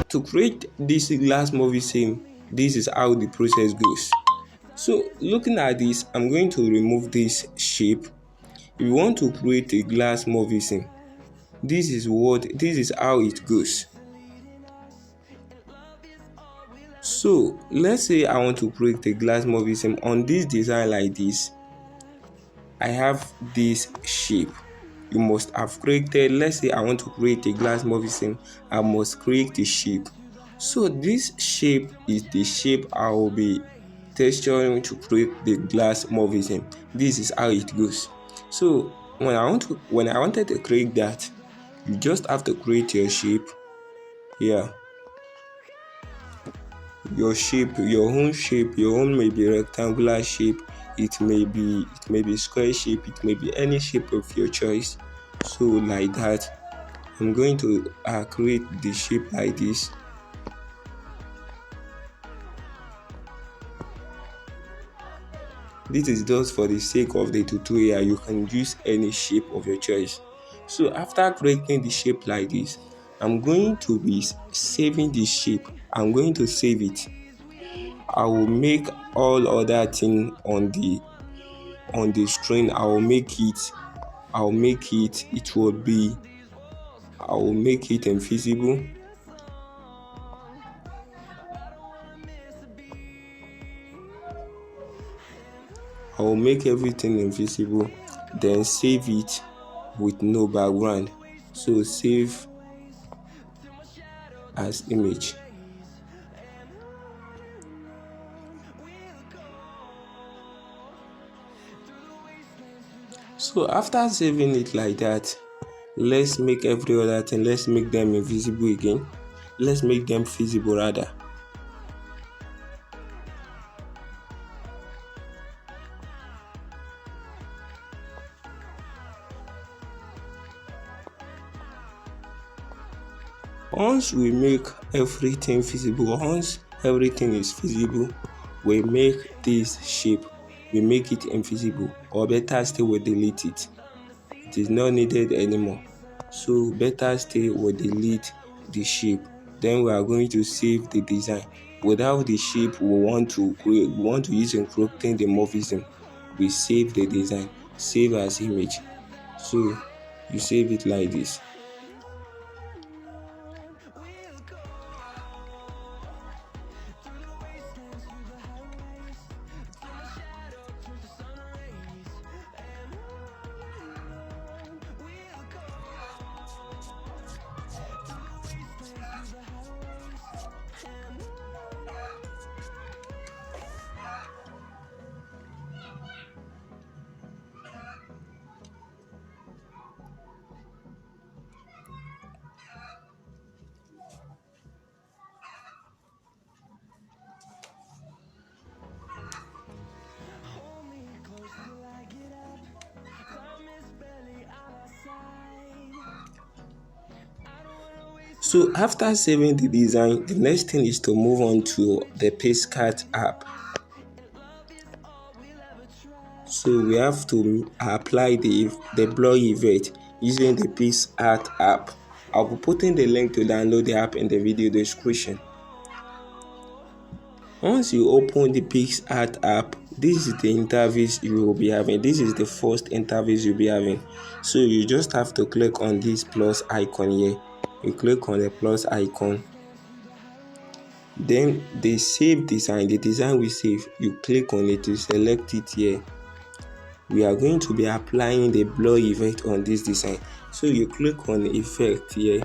to create this glass Morphism, this is how the process goes. So looking at this, I'm going to remove this shape. If you want to create a glass Morphism, this is how it goes. So let's say I want to create a glass Morphism on this design like this. I have this shape. You must have created, let's say I want to create a glass Morphism, I must create a shape. So this shape is the shape I will be texturing to create the glass Morphism. This is how it goes. So when I wanted to create that, you just have to create your shape. Yeah, your shape, your own may be rectangular shape, it may be square shape, it may be any shape of your choice. So like that, I'm going to create the shape like this. This is just for the sake of the tutorial. You can use any shape of your choice. So after creating the shape like this, I'm going to be saving the shape. I'm going to save it. I will make all other thing on the screen. I will make it invisible. I will make everything invisible, then save it with no background. So save as image. So after saving it like that, let's make every other thing, let's make them invisible again. Let's make them visible rather. Once we make everything visible, once everything is visible, we make this shape, we make it invisible, or better still, we delete it. It is not needed anymore. So better still, we delete the shape. Then we are going to save the design. Without the shape we want to create, we want to use in creating the Morphism, we save the design, save as image. So you save it like this. So after saving the design, the next thing is to move on to the Pixellab app. So we have to apply the blur effect using the Pixellab app. I'll be putting the link to download the app in the video description. Once you open the Pixellab app, this is the interface you will be having. This is the first interface you'll be having. So you just have to click on this plus icon here. You click on the plus icon. Then the save design, the design we save, you click on it, you select it here. We are going to be applying the blur effect on this design. So you click on effect here.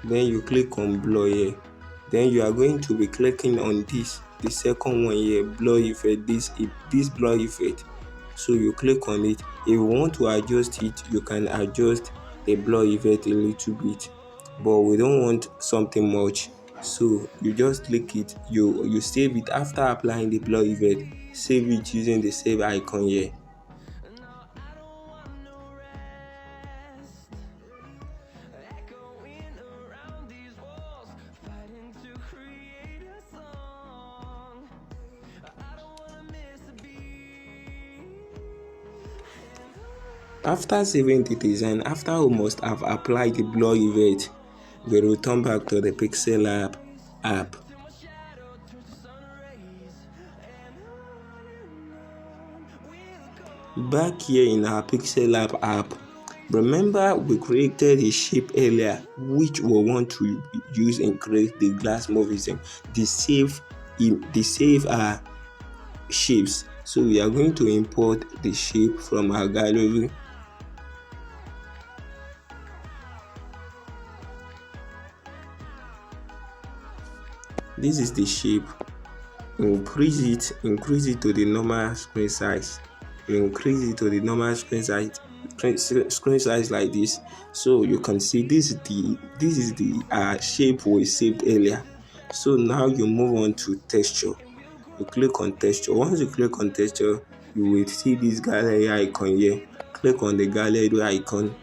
Then you click on blur here. Then you are going to be clicking on this, the second one here, blur effect, this blur effect. So you click on it. If you want to adjust it, you can adjust the blur effect a little bit, but we don't want something much. So you just click it, you save it. After applying the blur effect, save it using the save icon here. After saving the design, after we must have applied the blur effect, We return back to the Pixellab app. Back here in our Pixellab app, remember we created a shape earlier which we want to use and create the glass Morphism. The save our shapes. So we are going to import the shape from our gallery. This is the shape. Increase it to the normal screen size. Increase it to the normal screen size like this. So you can see this is the shape we saved earlier. So now you move on to texture. You click on texture. Once you click on texture, you will see this gallery icon here. Click on the gallery icon.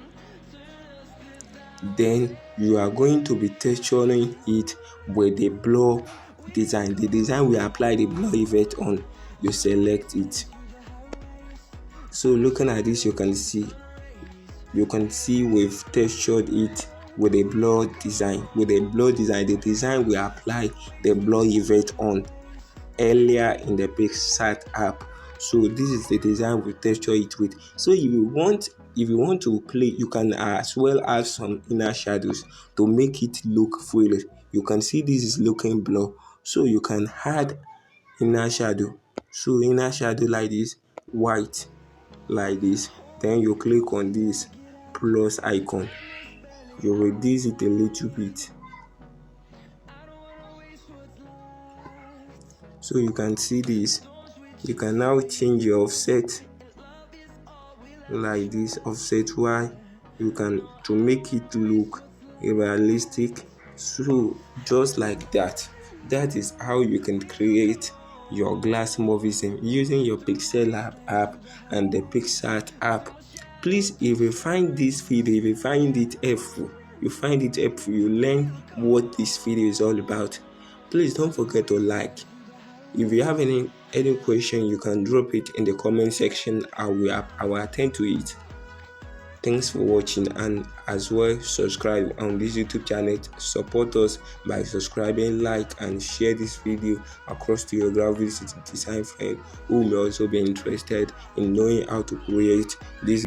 Then you are going to be texturing it with the blur design. The design we apply the blur effect on. You select it. So looking at this, you can see we've textured it with a blur design. With a blur design, the design we apply the blur effect on earlier in the Pixellab app. So this is the design we texture it with. So if you want to play, you can as well add some inner shadows to make it look full. You can see this is looking blur, so you can add inner shadow. So inner shadow like this, white like this. Then you click on this plus icon. You reduce it a little bit. So you can see this. You can now change your offset like this, offset Y. You can to make it look realistic. So just like that. That is how you can create your glass Morphism using your Pixellab app and the Pixart app. Please, if you find this video, if you find it helpful, you learn what this video is all about, please don't forget to like. If you have any question, you can drop it in the comment section. I will attend to it. Thanks for watching, and as well subscribe on this YouTube channel. Support us by subscribing, like and share this video across to your graphic design friend who may also be interested in knowing how to create this